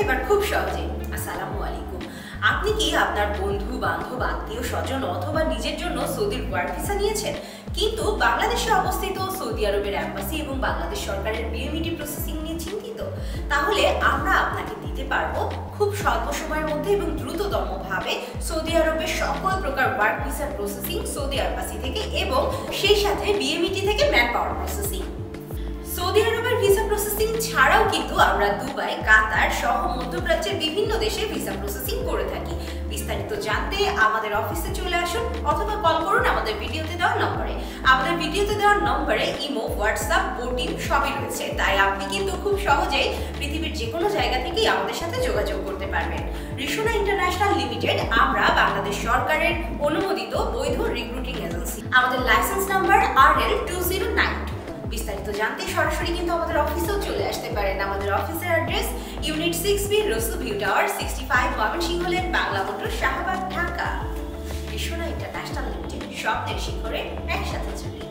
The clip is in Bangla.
এবার খুব সহজে। আসসালামু আলাইকুম। আপনি কি আপনার বন্ধু বান্ধব আত্মীয় স্বজন অথবা নিজের জন্য সৌদির ওয়ার্ক ভিসা নিয়েছেন, কিন্তু বাংলাদেশে অবস্থিত সৌদি আরবের এম্বাসি এবং বাংলাদেশ সরকারের বিএমইটি প্রসেসিং নিয়ে চিন্তিত? তাহলে আমরা আপনাকে দিতে পারবো খুব স্বল্প সময়ের মধ্যে এবং দ্রুততম ভাবে সৌদি আরবের সকল প্রকার ওয়ার্ক ভিসার প্রসেসিং সৌদি এম্বাসি থেকে এবং সেই সাথে বিএমইটি থেকে ম্যান পাওয়ার প্রসেসিং। সৌদি আরবের ভিসা প্রসেসিং ছাড়াও কিন্তু আমরা দুবাই, কাতার সহ মধ্যপ্রাচ্যের বিভিন্ন দেশে ভিসা প্রসেসিং করে থাকি। বিস্তারিত জানতে আমাদের অফিসে চলে আসুন অথবা কল করুন আমাদের ভিডিওতে দেওয়া নম্বরে। আমাদের ভিডিওতে দেওয়া নম্বরে ইমো, হোয়াটসঅ্যাপ, বোটিং সবই রয়েছে, তাই আপনি কিন্তু খুব সহজেই পৃথিবীর যে কোনো জায়গা থেকেই আমাদের সাথে যোগাযোগ করতে পারবেন। রিসোনা ইন্টারন্যাশনাল লিমিটেড আমরা বাংলাদেশ সরকারের অনুমোদিত বৈধ রিক্রুটিং এজেন্সি। আমাদের লাইসেন্স নাম্বার RL2092। বিস্তারিত জানতে সরাসরি কিন্তু আমাদের অফিসেও চলে আসতে পারেন। আমাদের অফিসের address unit 6B, Rasul view tower, 65 Mymensingh lane, Bangla motor, Shahbag, Dhaka. Resona international limited, স্বপ্নের শিখরে একসাথে চলি।